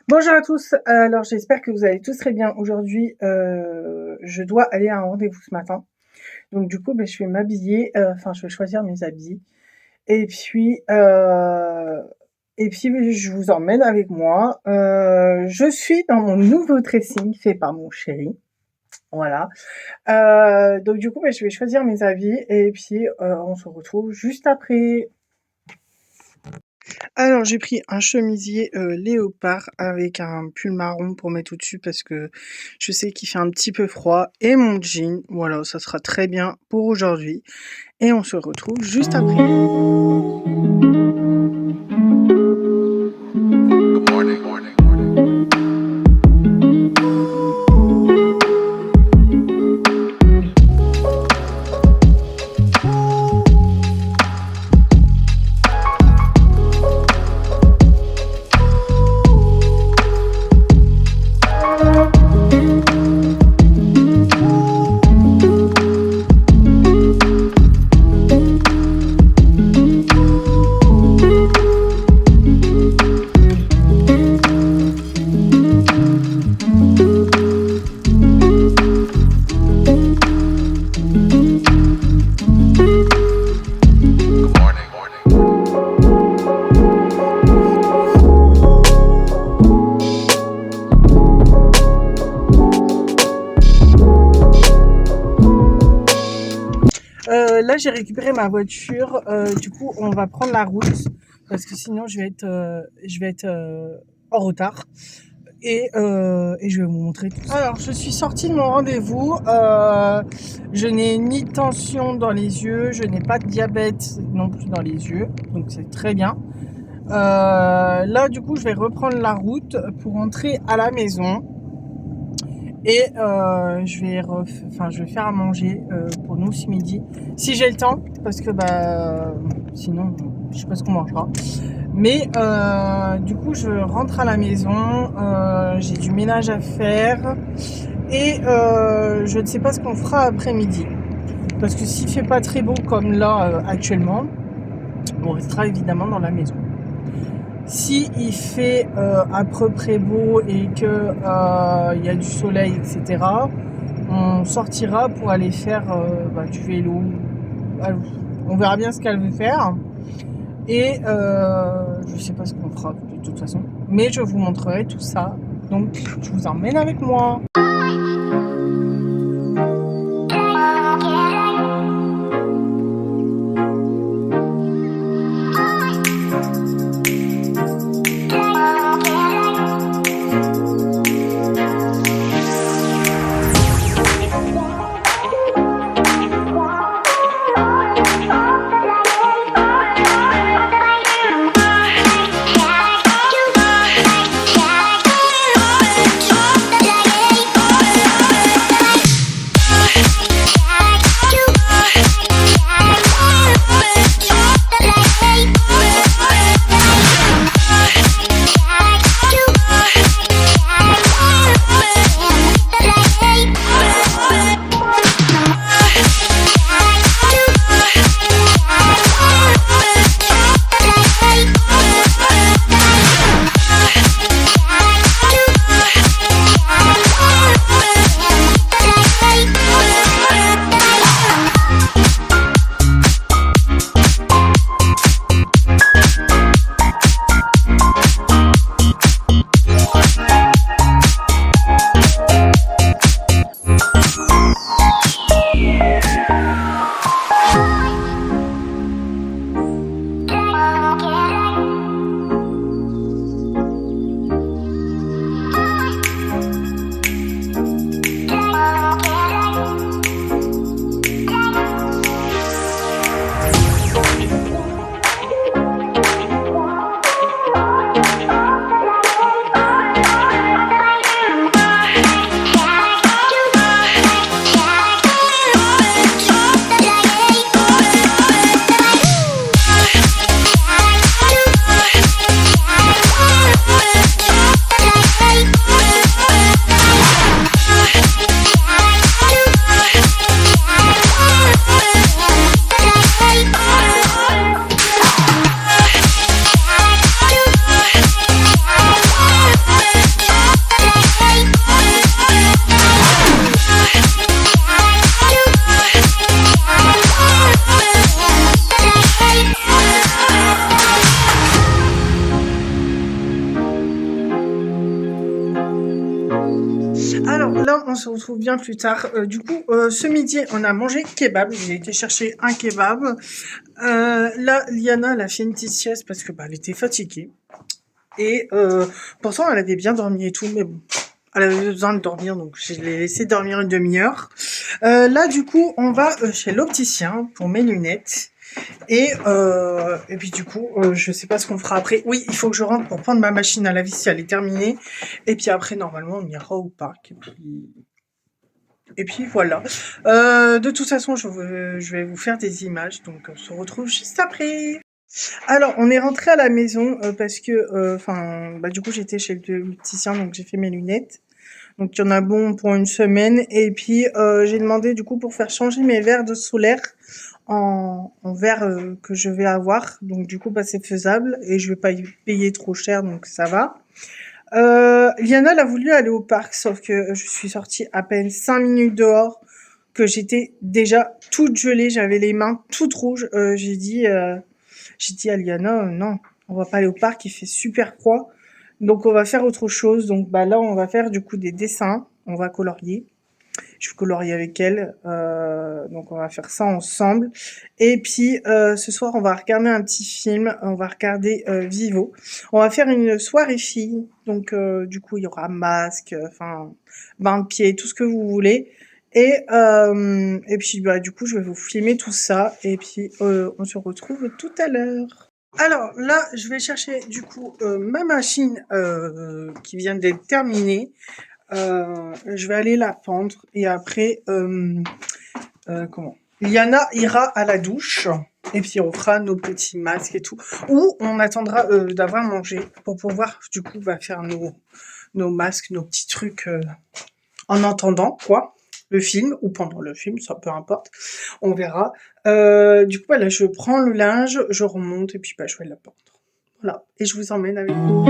Bonjour à tous, alors j'espère que vous allez tous très bien. Aujourd'hui, je dois aller à un rendez-vous ce matin. Donc du coup, je vais m'habiller, enfin je vais choisir mes habits et puis, je vous emmène avec moi. Je suis dans mon nouveau dressing fait par mon chéri, voilà. Donc du coup, je vais choisir mes habits et puis, on se retrouve juste après. Alors j'ai pris un chemisier, léopard avec un pull marron pour mettre au-dessus parce que je sais qu'il fait un petit peu froid et mon jean, voilà, ça sera très bien pour aujourd'hui et on se retrouve juste après. Là, j'ai récupéré ma voiture. Du coup, on va prendre la route parce que sinon, je vais être en retard. Et je vais vous montrer tout ça. Alors, je suis sortie de mon rendez-vous. Je n'ai ni tension dans les yeux, je n'ai pas de diabète non plus dans les yeux, donc c'est très bien. Là, du coup, je vais reprendre la route pour rentrer à la maison. Et je vais faire à manger pour nous ce midi. Si j'ai le temps, parce que sinon, je sais pas ce qu'on mangera. Mais du coup, je rentre à la maison, j'ai du ménage à faire et je ne sais pas ce qu'on fera après-midi. Parce que s'il fait pas très beau comme là actuellement, on restera évidemment dans la maison. Si il fait à peu près beau et que il y a du soleil, etc., on sortira pour aller faire du vélo. On verra bien ce qu'elle veut faire. Et je sais pas ce qu'on fera de toute façon. Mais je vous montrerai tout ça. Donc je vous emmène avec moi. Alors là, on se retrouve bien plus tard. Ce midi, on a mangé kebab. J'ai été chercher un kebab. Là, Liana, elle a fait une petite sieste parce que elle était fatiguée. Et pourtant, elle avait bien dormi et tout, mais bon, elle avait besoin de dormir, donc je l'ai laissé dormir une demi-heure. Là, du coup, on va chez l'opticien pour mes lunettes. Et puis du coup, je sais pas ce qu'on fera après. Oui, il faut que je rentre pour prendre ma machine à laver si elle est terminée. Et puis après, normalement, on ira au parc. Et puis voilà. De toute façon, je vais vous faire des images, donc on se retrouve juste après. Alors, on est rentré à la maison parce que, du coup, j'étais chez le l'opticien, donc j'ai fait mes lunettes. Donc, il y en a bon pour une semaine. Et puis, j'ai demandé du coup pour faire changer mes verres de solaire en verres que je vais avoir. Donc, du coup, c'est faisable et je vais pas y payer trop cher, donc ça va. Liana, elle a voulu aller au parc, sauf que je suis sortie à peine 5 minutes dehors, que j'étais déjà toute gelée, j'avais les mains toutes rouges. J'ai dit à Liana, non, on va pas aller au parc, il fait super froid. Donc on va faire autre chose. Donc là, on va faire du coup des dessins, on va colorier. Je vais colorier avec elle. Donc on va faire ça ensemble. Et puis ce soir, on va regarder un petit film. On va regarder Vivo. On va faire une soirée fille. Donc du coup, il y aura masque, bain de pied, tout ce que vous voulez. Et puis du coup, je vais vous filmer tout ça. Et puis on se retrouve tout à l'heure. Alors là, je vais chercher du coup ma machine qui vient d'être terminée. Je vais aller la pendre et après, Liana ira à la douche et puis on fera nos petits masques et tout. Ou on attendra d'avoir mangé pour pouvoir du coup faire nos masques, nos petits trucs en entendant quoi. Le film ou pendant le film, ça peu importe, on verra. Du coup, là, je prends le linge, je remonte et puis je vais la pendre. Voilà, et je vous emmène avec moi.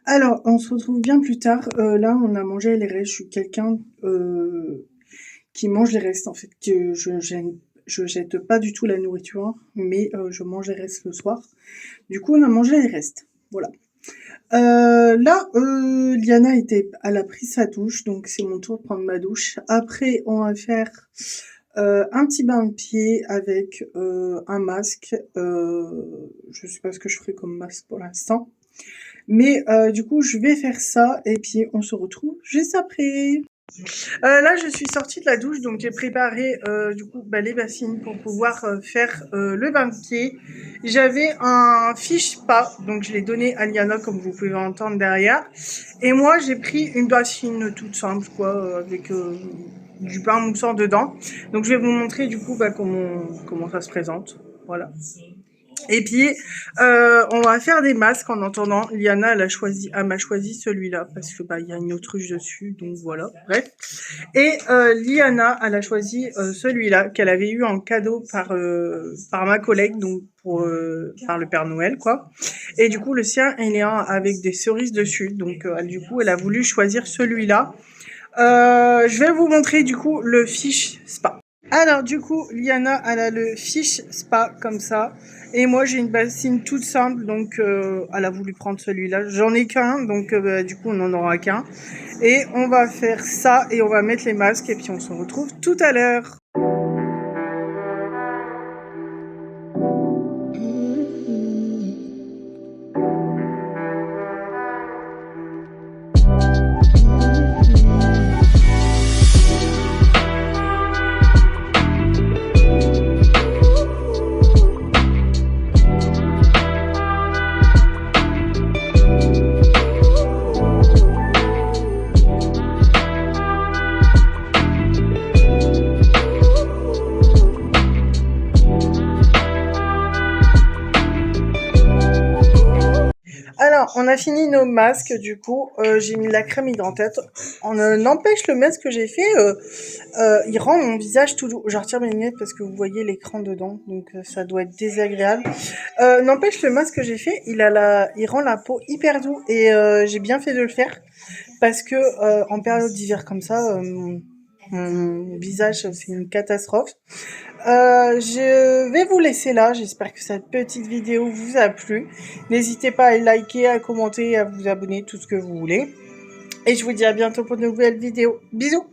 Alors, on se retrouve bien plus tard. Là, on a mangé les restes. Je suis quelqu'un qui mange les restes, en fait. Que je jette pas du tout la nourriture, mais je mange les restes le soir. Du coup, on a mangé les restes. Voilà. Liana elle a pris sa douche, donc c'est mon tour de prendre ma douche. Après, on va faire un petit bain de pied avec un masque. Je sais pas ce que je ferai comme masque pour l'instant. Mais du coup, je vais faire ça et puis on se retrouve juste après. Là, je suis sortie de la douche, donc j'ai préparé les bassines pour pouvoir faire le bain de pied. J'avais un fiche pas, donc je l'ai donné à Liana comme vous pouvez entendre derrière. Et moi, j'ai pris une bassine toute simple, quoi, avec du pain moussant dedans. Donc je vais vous montrer du coup comment ça se présente. Voilà. Et puis, on va faire des masques en entendant. Liana, elle m'a choisi celui-là parce que il y a une autruche dessus, donc voilà. Bref. Et Liana, elle a choisi celui-là qu'elle avait eu en cadeau par ma collègue, donc par le Père Noël, quoi. Et du coup, le sien, il est avec des cerises dessus, donc du coup, elle a voulu choisir celui-là. Je vais vous montrer du coup le fiche spa. Alors du coup, Liana, elle a le fiche spa comme ça. Et moi, j'ai une bassine toute simple, donc elle a voulu prendre celui-là. J'en ai qu'un, donc du coup, on n'en aura qu'un. Et on va faire ça et on va mettre les masques et puis on se retrouve tout à l'heure. Alors, on a fini nos masques, du coup, j'ai mis la crème hydratante. N'empêche, le masque que j'ai fait, il rend mon visage tout doux. Je retire mes lunettes parce que vous voyez l'écran dedans, donc ça doit être désagréable. N'empêche, le masque que j'ai fait, il rend la peau hyper doux et j'ai bien fait de le faire parce que en période d'hiver comme ça, mon visage, c'est une catastrophe. Je vais vous laisser là. J'espère que cette petite vidéo vous a plu. N'hésitez pas à liker, à commenter, à vous abonner, tout ce que vous voulez. Et je vous dis à bientôt pour de nouvelles vidéos. Bisous!